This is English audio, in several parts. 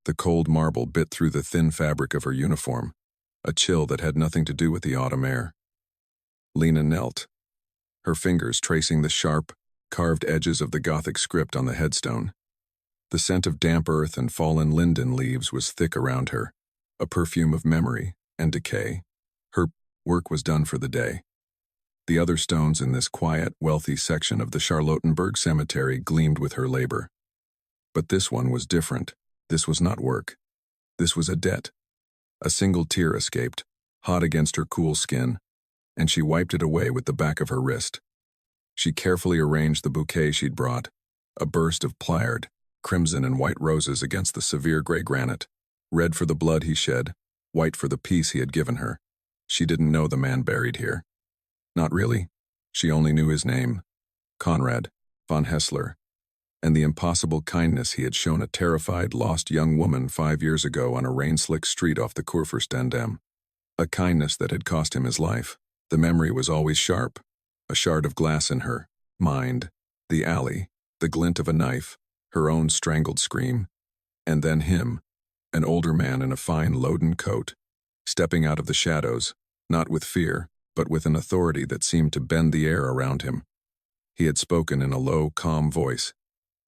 The cold marble bit through the thin fabric of her uniform, a chill that had nothing to do with the autumn air. Lena knelt, her fingers tracing the sharp, carved edges of the Gothic script on the headstone. The scent of damp earth and fallen linden leaves was thick around her, a perfume of memory and decay. Her work was done for the day. The other stones in this quiet, wealthy section of the Charlottenburg Cemetery gleamed with her labor. But this one was different. This was not work. This was a debt. A single tear escaped, hot against her cool skin, and she wiped it away with the back of her wrist. She carefully arranged the bouquet she'd brought, a burst of pliard, crimson and white roses against the severe gray granite, red for the blood he shed, white for the peace he had given her. She didn't know the man buried here. Not really. She only knew his name, Konrad von Hessler, and the impossible kindness he had shown a terrified, lost young woman 5 years ago on a rain-slicked street off the Kurfürstendamm. A kindness that had cost him his life. The memory was always sharp, a shard of glass in her mind, the alley, the glint of a knife, her own strangled scream, and then him, an older man in a fine loden coat, stepping out of the shadows, not with fear, but with an authority that seemed to bend the air around him. He had spoken in a low, calm voice,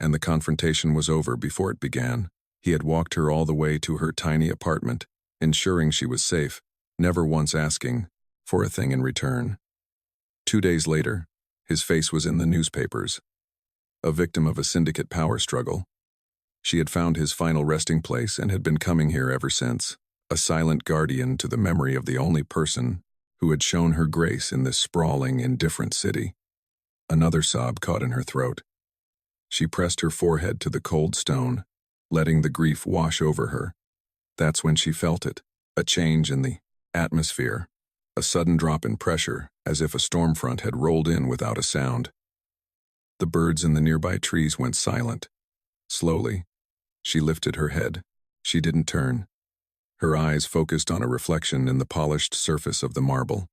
and the confrontation was over before it began. He had walked her all the way to her tiny apartment, ensuring she was safe, never once asking for a thing in return. 2 days later, his face was in the newspapers. A victim of a syndicate power struggle. She had found his final resting place and had been coming here ever since, a silent guardian to the memory of the only person who had shown her grace in this sprawling, indifferent city. Another sob caught in her throat. She pressed her forehead to the cold stone, letting the grief wash over her. That's when she felt it, a change in the atmosphere, a sudden drop in pressure, as if a storm front had rolled in without a sound. The birds in the nearby trees went silent. Slowly, she lifted her head. She didn't turn. Her eyes focused on a reflection in the polished surface of the marble.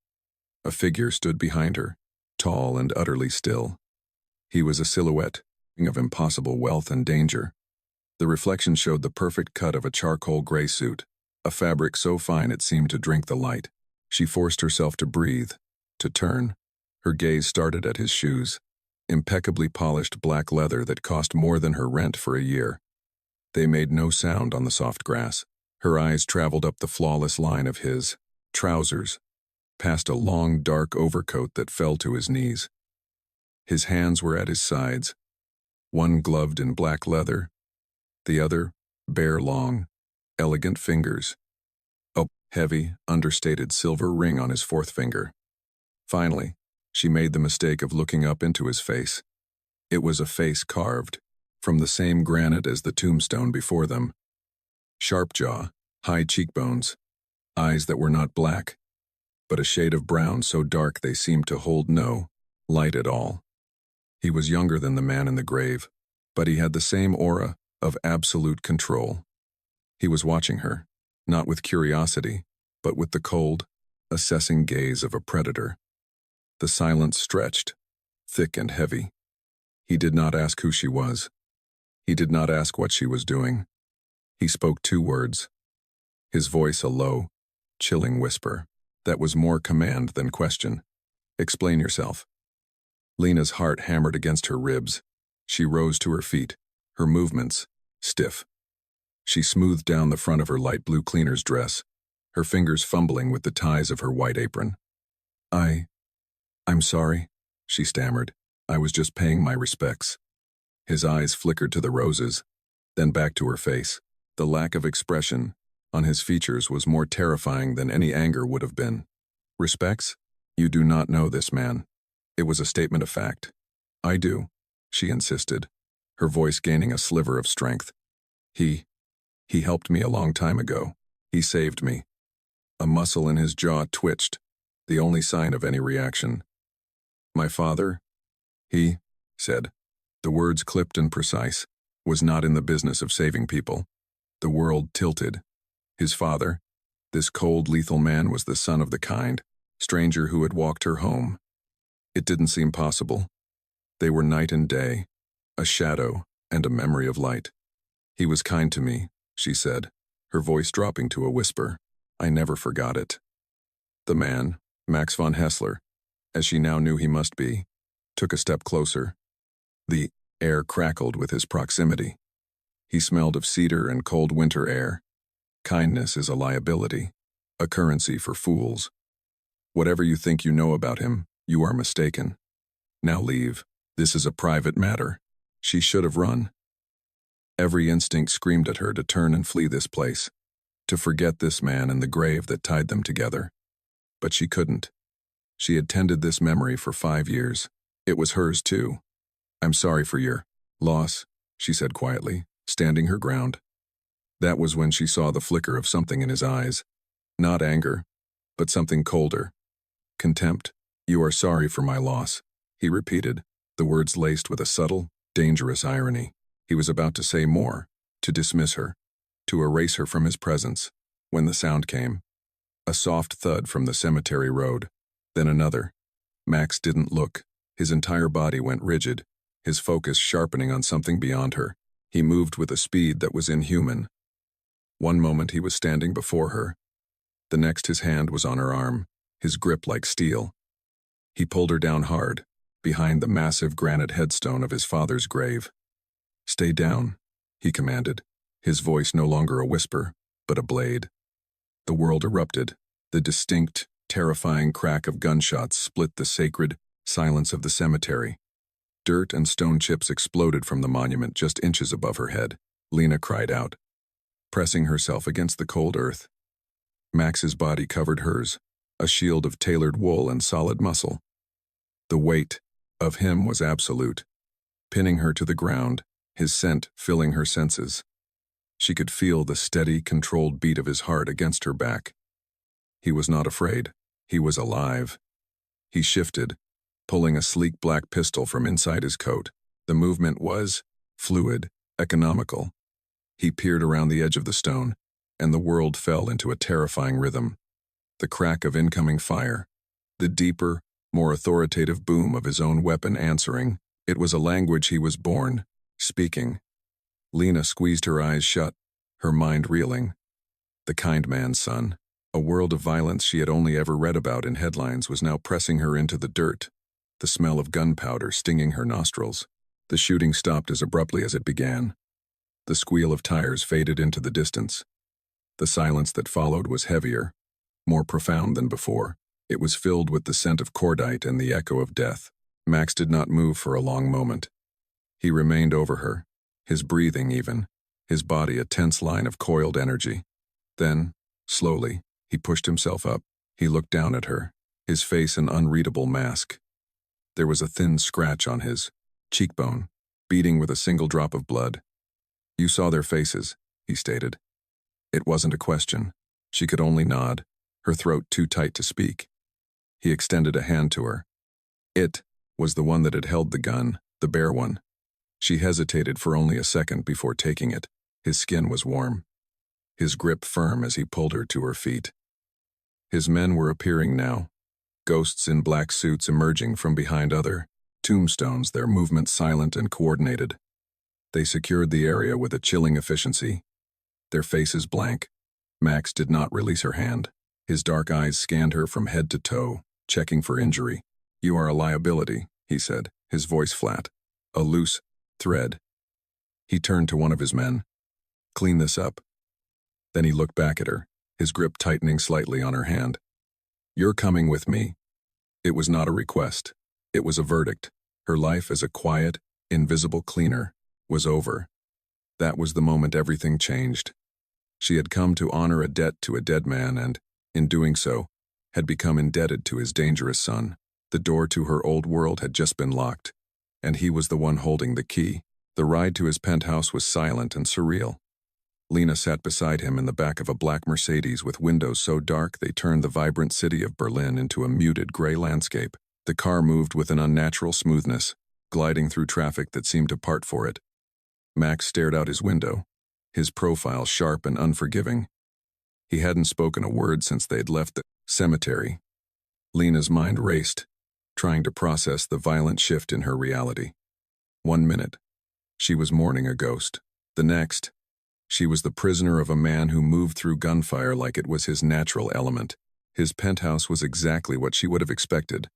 A figure stood behind her, tall and utterly still. He was a silhouette of impossible wealth and danger. The reflection showed the perfect cut of a charcoal gray suit, a fabric so fine it seemed to drink the light. She forced herself to breathe, to turn. Her gaze started at his shoes, impeccably polished black leather that cost more than her rent for a year. They made no sound on the soft grass. Her eyes traveled up the flawless line of his trousers, past a long, dark overcoat that fell to his knees. His hands were at his sides, one gloved in black leather, the other bare, long, elegant fingers. A heavy, understated silver ring on his fourth finger. Finally, she made the mistake of looking up into his face. It was a face carved from the same granite as the tombstone before them. Sharp jaw, high cheekbones, eyes that were not black, but a shade of brown so dark they seemed to hold no light at all. He was younger than the man in the grave, but he had the same aura of absolute control. He was watching her, not with curiosity, but with the cold, assessing gaze of a predator. The silence stretched, thick and heavy. He did not ask who she was. He did not ask what she was doing. He spoke 2 words, his voice a low, chilling whisper that was more command than question. Explain yourself. Lena's heart hammered against her ribs. She rose to her feet, her movements stiff. She smoothed down the front of her light blue cleaner's dress, her fingers fumbling with the ties of her white apron. I'm sorry, she stammered. I was just paying my respects. His eyes flickered to the roses, then back to her face. The lack of expression on his features was more terrifying than any anger would have been. Respects? You do not know this man. It was a statement of fact. I do, she insisted, her voice gaining a sliver of strength. He helped me a long time ago. He saved me. A muscle in his jaw twitched, the only sign of any reaction. My father, he said, the words clipped and precise, was not in the business of saving people. The world tilted. His father, this cold, lethal man, was the son of the kind stranger who had walked her home. It didn't seem possible. They were night and day, a shadow and a memory of light. He was kind to me, she said, her voice dropping to a whisper. I never forgot it. The man, Max von Hessler, as she now knew he must be, took a step closer. The air crackled with his proximity. He smelled of cedar and cold winter air. Kindness is a liability, a currency for fools. Whatever you think you know about him, you are mistaken. Now leave. This is a private matter. She should have run. Every instinct screamed at her to turn and flee this place, to forget this man and the grave that tied them together. But she couldn't. She had tended this memory for 5 years. It was hers too. I'm sorry for your loss, she said quietly, standing her ground. That was when she saw the flicker of something in his eyes. Not anger, but something colder. Contempt. You are sorry for my loss, he repeated, the words laced with a subtle, dangerous irony. He was about to say more, to dismiss her, to erase her from his presence, when the sound came. A soft thud from the cemetery road, then another. Max didn't look. His entire body went rigid, his focus sharpening on something beyond her. He moved with a speed that was inhuman. One moment he was standing before her. The next his hand was on her arm, his grip like steel. He pulled her down hard, behind the massive granite headstone of his father's grave. Stay down, he commanded, his voice no longer a whisper, but a blade. The world erupted. The distinct, terrifying crack of gunshots split the sacred silence of the cemetery. Dirt and stone chips exploded from the monument just inches above her head. Lena cried out, pressing herself against the cold earth. Max's body covered hers, a shield of tailored wool and solid muscle. The weight of him was absolute, pinning her to the ground, his scent filling her senses. She could feel the steady, controlled beat of his heart against her back. He was not afraid. He was alive. He shifted, pulling a sleek black pistol from inside his coat. The movement was fluid, economical. He peered around the edge of the stone, and the world fell into a terrifying rhythm. The crack of incoming fire, the deeper, more authoritative boom of his own weapon answering. It was a language he was born speaking. Lena squeezed her eyes shut, her mind reeling. The kind man's son, a world of violence she had only ever read about in headlines, was now pressing her into the dirt, the smell of gunpowder stinging her nostrils. The shooting stopped as abruptly as it began. The squeal of tires faded into the distance. The silence that followed was heavier, more profound than before. It was filled with the scent of cordite and the echo of death. Max did not move for a long moment. He remained over her, his breathing even, his body a tense line of coiled energy. Then, slowly, he pushed himself up. He looked down at her, his face an unreadable mask. There was a thin scratch on his cheekbone, beating with a single drop of blood. You saw their faces, he stated. It wasn't a question. She could only nod, her throat too tight to speak. He extended a hand to her. It was the one that had held the gun, the bare one. She hesitated for only a second before taking it. His skin was warm, his grip firm as he pulled her to her feet. His men were appearing now, ghosts in black suits emerging from behind other tombstones, their movements silent and coordinated. They secured the area with a chilling efficiency, their faces blank. Max did not release her hand. His dark eyes scanned her from head to toe, checking for injury. You are a liability, he said, his voice flat. A loose thread. He turned to one of his men. Clean this up. Then he looked back at her, his grip tightening slightly on her hand. You're coming with me. It was not a request. It was a verdict. Her life as a quiet, invisible cleaner was over. That was the moment everything changed. She had come to honor a debt to a dead man and, in doing so, had become indebted to his dangerous son. The door to her old world had just been locked, and he was the one holding the key. The ride to his penthouse was silent and surreal. Lena sat beside him in the back of a black Mercedes with windows so dark they turned the vibrant city of Berlin into a muted gray landscape. The car moved with an unnatural smoothness, gliding through traffic that seemed to part for it. Max stared out his window, his profile sharp and unforgiving. He hadn't spoken a word since they'd left the cemetery. Lena's mind raced, trying to process the violent shift in her reality. 1 minute, she was mourning a ghost. The next, She was the prisoner of a man who moved through gunfire like it was his natural element. His penthouse was exactly what she would have expected,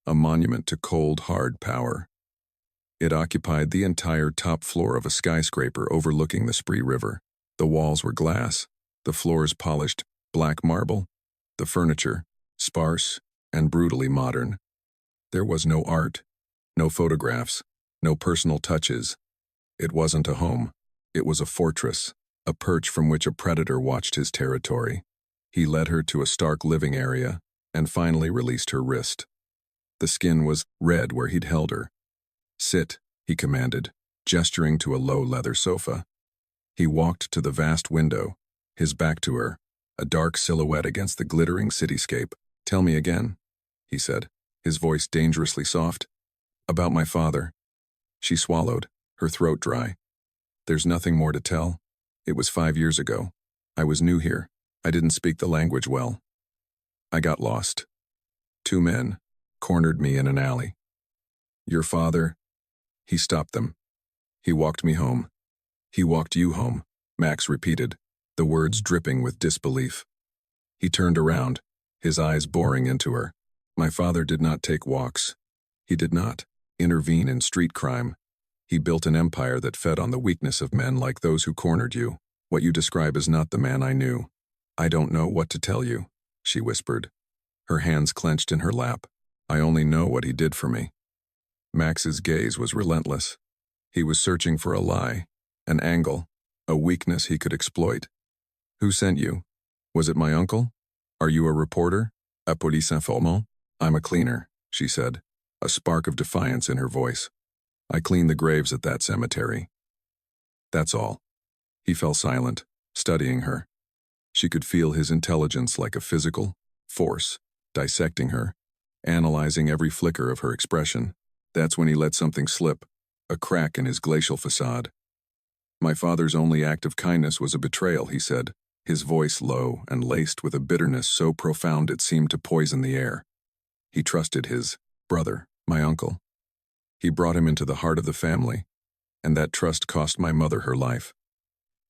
a monument to cold, hard power. It occupied the entire top floor of a skyscraper overlooking the Spree River. The walls were glass, the floors polished black marble, the furniture sparse and brutally modern. There was no art, no photographs, no personal touches. It wasn't a home. It was a fortress, a perch from which a predator watched his territory. He led her to a stark living area and finally released her wrist. The skin was red where he'd held her. "Sit," he commanded, gesturing to a low leather sofa. He walked to the vast window, his back to her, a dark silhouette against the glittering cityscape. "Tell me again," he said, his voice dangerously soft. "About my father." She swallowed, her throat dry. "There's nothing more to tell. It was 5 years ago. I was new here. I didn't speak the language well. I got lost. 2 men cornered me in an alley. Your father..." He stopped them. "He walked me home. He walked you home," Max repeated, the words dripping with disbelief. He turned around, his eyes boring into her. "My father did not take walks. He did not intervene in street crime. He built an empire that fed on the weakness of men like those who cornered you. What you describe is not the man I knew. I don't know what to tell you," she whispered, her hands clenched in her lap. "I only know what he did for me." Max's gaze was relentless. He was searching for a lie, an angle, a weakness he could exploit. "Who sent you? Was it my uncle? Are you a reporter? A police informant?" "I'm a cleaner," she said, a spark of defiance in her voice. "I clean the graves at that cemetery. That's all." He fell silent, studying her. She could feel his intelligence like a physical force, dissecting her, analyzing every flicker of her expression. That's when he let something slip, a crack in his glacial facade. "My father's only act of kindness was a betrayal," he said, his voice low and laced with a bitterness so profound it seemed to poison the air. "He trusted his brother, my uncle. He brought him into the heart of the family, and that trust cost my mother her life.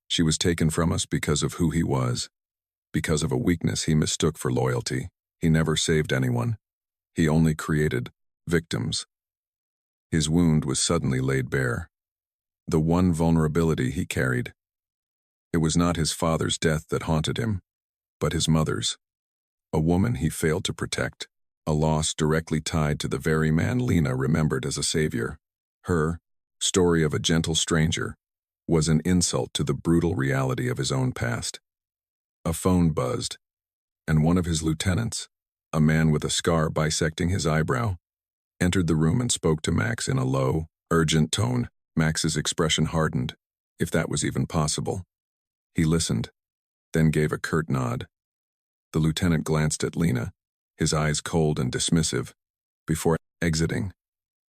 She was taken from us because of who he was, because of a weakness he mistook for loyalty. He never saved anyone. He only created victims." His wound was suddenly laid bare. The one vulnerability he carried. It was not his father's death that haunted him, but his mother's. A woman he failed to protect, a loss directly tied to the very man Lena remembered as a savior. Her story of a gentle stranger was an insult to the brutal reality of his own past. A phone buzzed, and one of his lieutenants, a man with a scar bisecting his eyebrow, entered the room and spoke to Max in a low, urgent tone. Max's expression hardened, if that was even possible. He listened, then gave a curt nod. The lieutenant glanced at Lena, his eyes cold and dismissive, before exiting.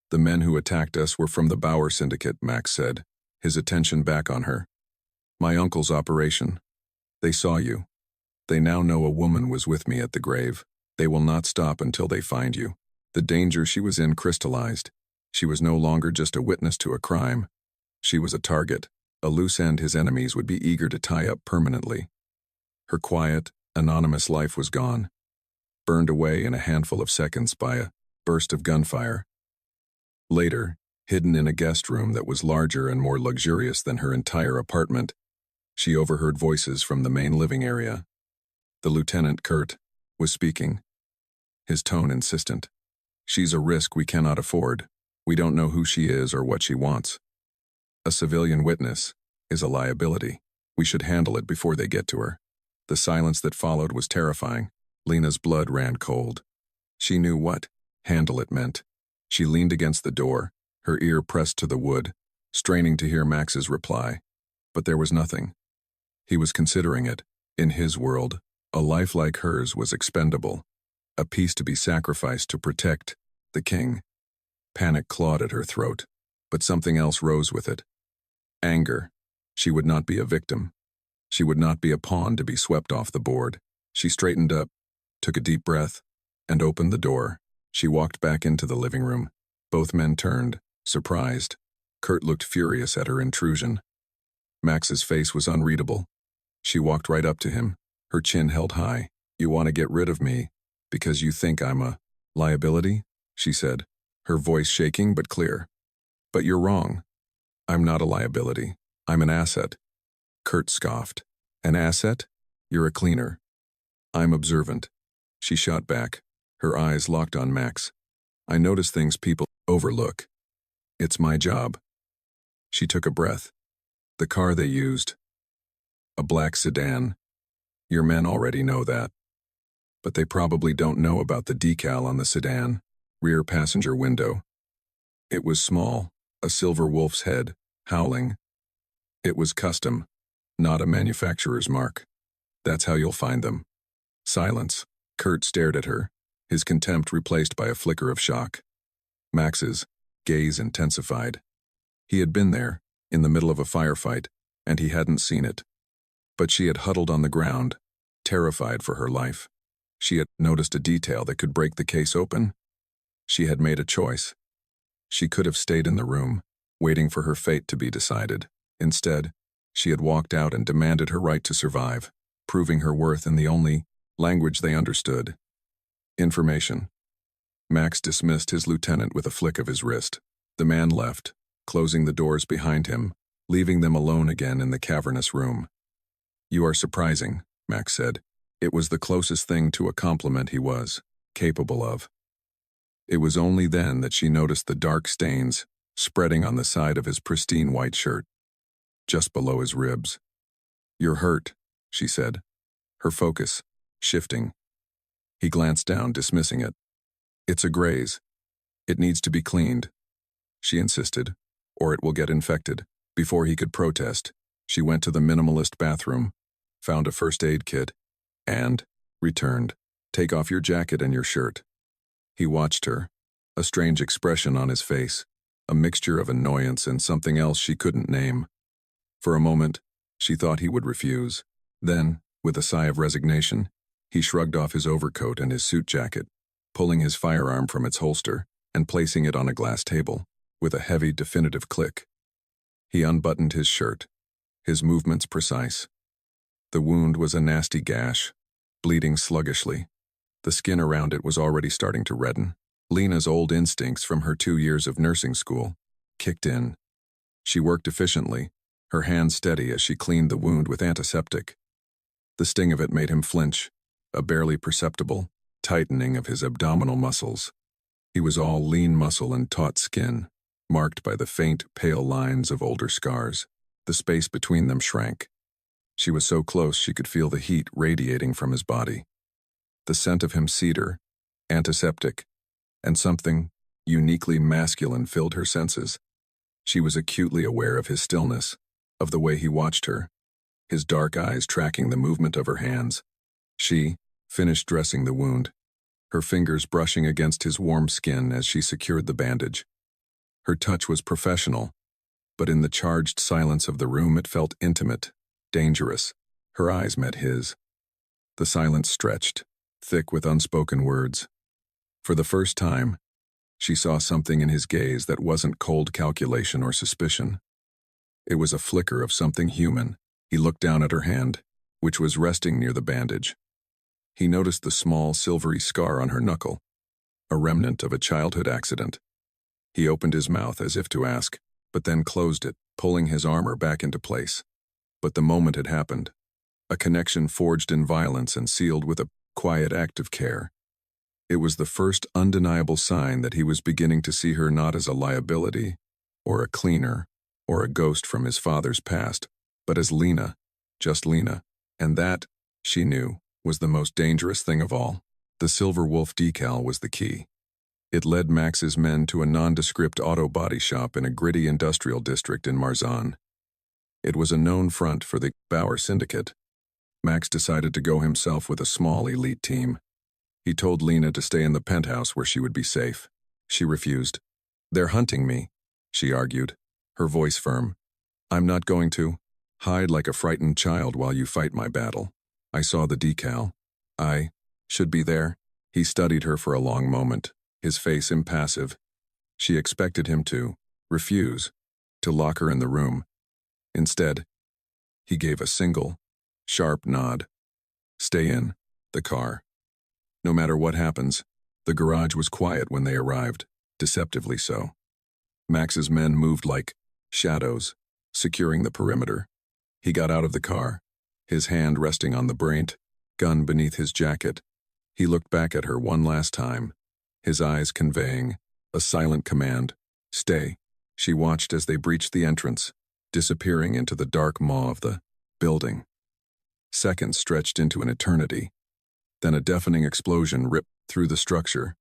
"The men who attacked us were from the Bauer Syndicate," Max said, his attention back on her. "My uncle's operation. They saw you. They now know a woman was with me at the grave. They will not stop until they find you." The danger she was in crystallized. She was no longer just a witness to a crime. She was a target, a loose end his enemies would be eager to tie up permanently. Her quiet, anonymous life was gone, burned away in a handful of seconds by a burst of gunfire. Later, hidden in a guest room that was larger and more luxurious than her entire apartment, she overheard voices from the main living area. The lieutenant, Kurt, was speaking, his tone insistent. "She's a risk we cannot afford. We don't know who she is or what she wants. A civilian witness is a liability. We should handle it before they get to her." The silence that followed was terrifying. Lena's blood ran cold. She knew what handle it meant. She leaned against the door, her ear pressed to the wood, straining to hear Max's reply. But there was nothing. He was considering it. In his world, a life like hers was expendable, a piece to be sacrificed to protect the king. Panic clawed at her throat, but something else rose with it. Anger. She would not be a victim. She would not be a pawn to be swept off the board. She straightened up, took a deep breath, and opened the door. She walked back into the living room. Both men turned, surprised. Kurt looked furious at her intrusion. Max's face was unreadable. She walked right up to him, her chin held high. "You want to get rid of me because you think I'm a liability?" she said, her voice shaking but clear. "But you're wrong. I'm not a liability. I'm an asset." Kurt scoffed. "An asset? You're a cleaner." "I'm observant." She shot back, her eyes locked on Max. "I notice things people overlook. It's my job." She took a breath. "The car they used. A black sedan. Your men already know that. But they probably don't know about the decal on the sedan, rear passenger window. It was small, a silver wolf's head, howling. It was custom, not a manufacturer's mark. That's how you'll find them." Silence. Kurt stared at her, his contempt replaced by a flicker of shock. Max's gaze intensified. He had been there, in the middle of a firefight, and he hadn't seen it. But she had huddled on the ground, terrified for her life. She had noticed a detail that could break the case open. She had made a choice. She could have stayed in the room, waiting for her fate to be decided. Instead, she had walked out and demanded her right to survive, proving her worth in the only language they understood. Information. Max dismissed his lieutenant with a flick of his wrist. The man left, closing the doors behind him, leaving them alone again in the cavernous room. "You are surprising," Max said. It was the closest thing to a compliment he was capable of. It was only then that she noticed the dark stains spreading on the side of his pristine white shirt, just below his ribs. "You're hurt," she said, her focus shifting. He glanced down, dismissing it. "It's a graze. It needs to be cleaned," she insisted, "or it will get infected." Before he could protest, she went to the minimalist bathroom, found a first aid kit, and returned. "Take off your jacket and your shirt." He watched her, a strange expression on his face, a mixture of annoyance and something else she couldn't name. For a moment, she thought he would refuse. Then, with a sigh of resignation, he shrugged off his overcoat and his suit jacket, pulling his firearm from its holster and placing it on a glass table, with a heavy, definitive click. He unbuttoned his shirt, his movements precise. The wound was a nasty gash, bleeding sluggishly. The skin around it was already starting to redden. Lena's old instincts from her 2 years of nursing school kicked in. She worked efficiently, her hands steady as she cleaned the wound with antiseptic. The sting of it made him flinch, a barely perceptible tightening of his abdominal muscles. He was all lean muscle and taut skin, marked by the faint, pale lines of older scars. The space between them shrank. She was so close she could feel the heat radiating from his body. The scent of him cedar, antiseptic, and something uniquely masculine filled her senses. She was acutely aware of his stillness, of the way he watched her, his dark eyes tracking the movement of her hands. She finished dressing the wound, her fingers brushing against his warm skin as she secured the bandage. Her touch was professional, but in the charged silence of the room it felt intimate, dangerous. Her eyes met his. The silence stretched, thick with unspoken words. For the first time, she saw something in his gaze that wasn't cold calculation or suspicion. It was a flicker of something human. He looked down at her hand, which was resting near the bandage. He noticed the small, silvery scar on her knuckle, a remnant of a childhood accident. He opened his mouth as if to ask, but then closed it, pulling his armor back into place. But the moment had happened. A connection forged in violence and sealed with a quiet act of care. It was the first undeniable sign that he was beginning to see her not as a liability, or a cleaner, or a ghost from his father's past, but as Lena, just Lena. And that, she knew, was the most dangerous thing of all. The Silver Wolf decal was the key. It led Max's men to a nondescript auto body shop in a gritty industrial district in Marzahn. It was a known front for the Bauer Syndicate. Max decided to go himself with a small elite team. He told Lena to stay in the penthouse where she would be safe. She refused. "They're hunting me," she argued, her voice firm. "I'm not going to hide like a frightened child while you fight my battle. I saw the decal. I should be there." He studied her for a long moment, his face impassive. She expected him to refuse, to lock her in the room. Instead, He gave a single, sharp nod. Stay in the car. No matter what happens, the garage was quiet when they arrived, deceptively so. Max's men moved like shadows, securing the perimeter. He got out of the car, his hand resting on the braint, gun beneath his jacket. He looked back at her one last time, his eyes conveying a silent command. Stay. She watched as they breached the entrance, disappearing into the dark maw of the building. Seconds stretched into an eternity. Then a deafening explosion ripped through the structure,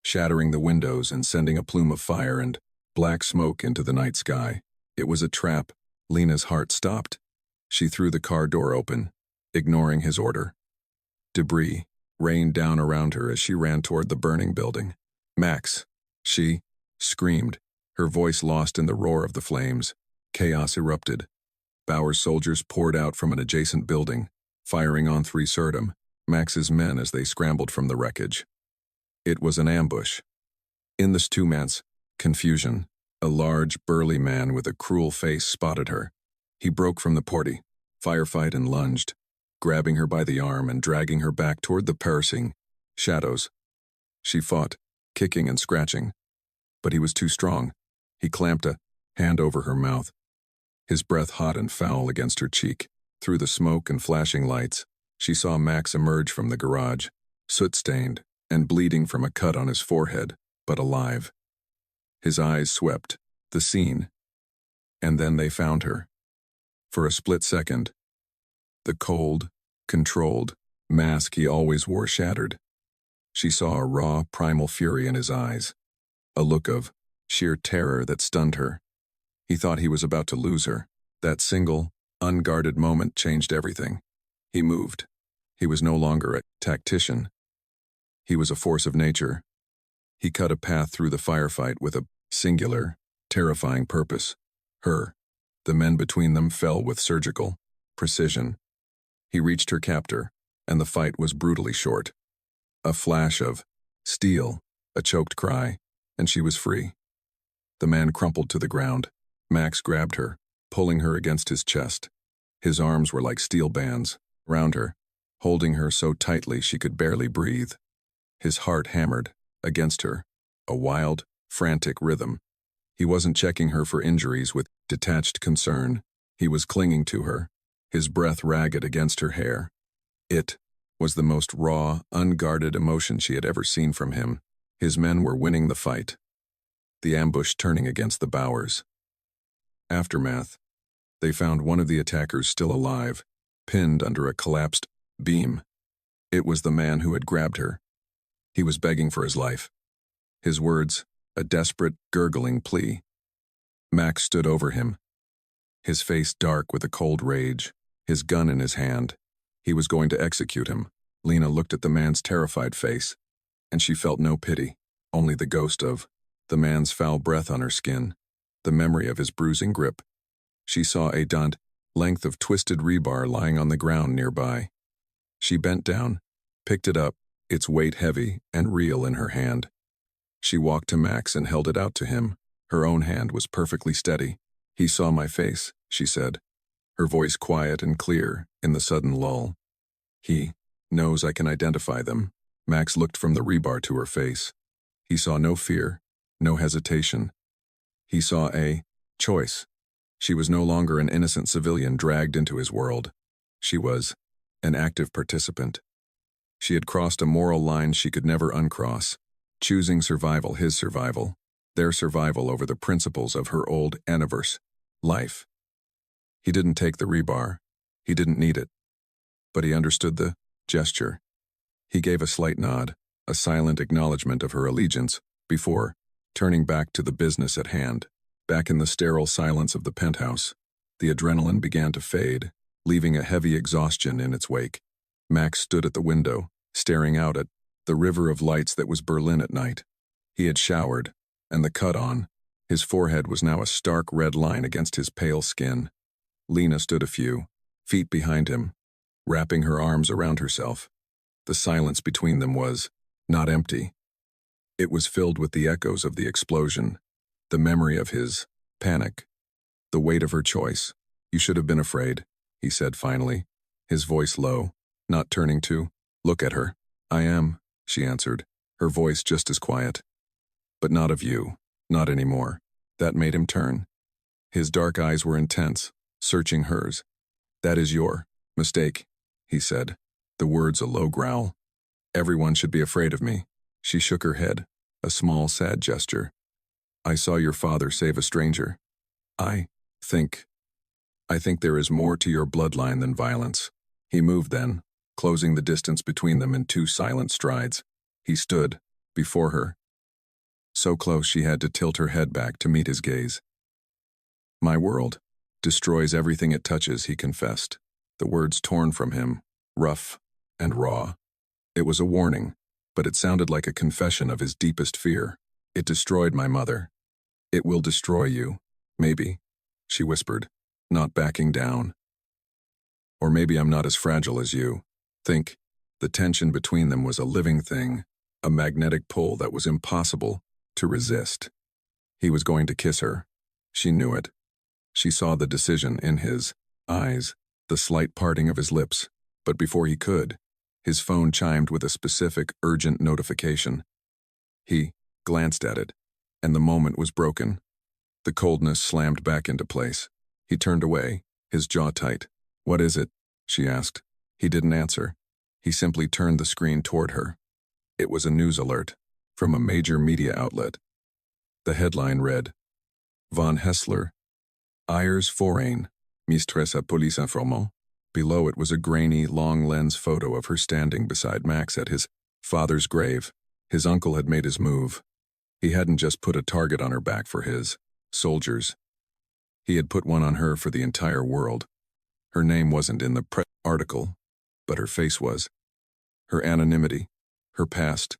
shattering the windows and sending a plume of fire and black smoke into the night sky. It was a trap. Lena's heart stopped. She threw the car door open, ignoring his order. Debris rained down around her as she ran toward the burning building. Max, she screamed, her voice lost in the roar of the flames. Chaos erupted. Bauer's soldiers poured out from an adjacent building, firing on 3 Surdom, Max's men as they scrambled from the wreckage. It was an ambush. In the Stuman's confusion, a large, burly man with a cruel face spotted her. He broke from the porty, firefight and lunged, grabbing her by the arm and dragging her back toward the piercing shadows. She fought, kicking and scratching, but he was too strong. He clamped a hand over her mouth, his breath hot and foul against her cheek. Through the smoke and flashing lights, she saw Max emerge from the garage, soot-stained and bleeding from a cut on his forehead, but alive. His eyes swept the scene, and then they found her. For a split second, the cold, controlled mask he always wore shattered. She saw a raw, primal fury in his eyes, a look of sheer terror that stunned her. He thought he was about to lose her. That single, unguarded moment changed everything. He moved. He was no longer a tactician. He was a force of nature. He cut a path through the firefight with a singular, terrifying purpose. Her. The men between them fell with surgical precision. He reached her captor, and the fight was brutally short. A flash of steel, a choked cry, and she was free. The man crumpled to the ground. Max grabbed her, pulling her against his chest. His arms were like steel bands round her, holding her so tightly she could barely breathe. His heart hammered against her, a wild, frantic rhythm. He wasn't checking her for injuries with detached concern. He was clinging to her, his breath ragged against her hair. It was the most raw, unguarded emotion she had ever seen from him. His men were winning the fight, the ambush turning against the Bauers. Aftermath. They found one of the attackers still alive, pinned under a collapsed beam. It was the man who had grabbed her. He was begging for his life. His words, a desperate, gurgling plea. Max stood over him, his face dark with a cold rage, his gun in his hand. He was going to execute him. Lena looked at the man's terrified face, and she felt no pity, only the ghost of the man's foul breath on her skin, the memory of his bruising grip. She saw a daunt length of twisted rebar lying on the ground nearby. She bent down, picked it up, its weight heavy and real in her hand. She walked to Max and held it out to him. Her own hand was perfectly steady. He saw my face, she said, her voice quiet and clear in the sudden lull. He knows I can identify them. Max looked from the rebar to her face. He saw no fear, no hesitation. He saw a choice. She was no longer an innocent civilian dragged into his world. She was an active participant. She had crossed a moral line she could never uncross, choosing survival, his survival, their survival over the principles of her old universe, life. He didn't take the rebar. He didn't need it. But he understood the gesture. He gave a slight nod, a silent acknowledgement of her allegiance, before turning back to the business at hand. Back in the sterile silence of the penthouse, the adrenaline began to fade, leaving a heavy exhaustion in its wake. Max stood at the window, staring out at the river of lights that was Berlin at night. He had showered, and the cut on his forehead was now a stark red line against his pale skin. Lena stood a few feet behind him, wrapping her arms around herself. The silence between them was not empty. It was filled with the echoes of the explosion, the memory of his panic, the weight of her choice. You should have been afraid, he said finally, his voice low, not turning to. Look at her. I am, she answered, her voice just as quiet. But not of you, not anymore. That made him turn. His dark eyes were intense, searching hers. That is your mistake, he said, the words a low growl. Everyone should be afraid of me. She shook her head, a small, sad gesture. I saw your father save a stranger. I think there is more to your bloodline than violence. He moved then, closing the distance between them in 2 silent strides. He stood, before her. So close she had to tilt her head back to meet his gaze. My world destroys everything it touches, he confessed, the words torn from him, rough and raw. It was a warning, but it sounded like a confession of his deepest fear. It destroyed my mother. It will destroy you, maybe, she whispered, not backing down. Or maybe I'm not as fragile as you. Think, the tension between them was a living thing, a magnetic pull that was impossible to resist. He was going to kiss her. She knew it. She saw the decision in his eyes, the slight parting of his lips, but before he could, his phone chimed with a specific, urgent notification. He glanced at it, and the moment was broken. The coldness slammed back into place. He turned away, his jaw tight. What is it? She asked. He didn't answer. He simply turned the screen toward her. It was a news alert from a major media outlet. The headline read, Von Hessler, Ayers foreign, mistress à police informant. Below it was a grainy, long-lens photo of her standing beside Max at his father's grave. His uncle had made his move. He hadn't just put a target on her back for his soldiers. He had put one on her for the entire world. Her name wasn't in the press article, but her face was. Her anonymity, her past,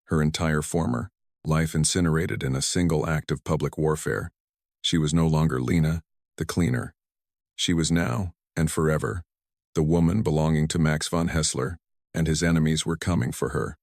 her entire former life incinerated in a single act of public warfare. She was no longer Lena, the cleaner. She was now, and forever, the woman belonging to Max von Hessler, and his enemies were coming for her.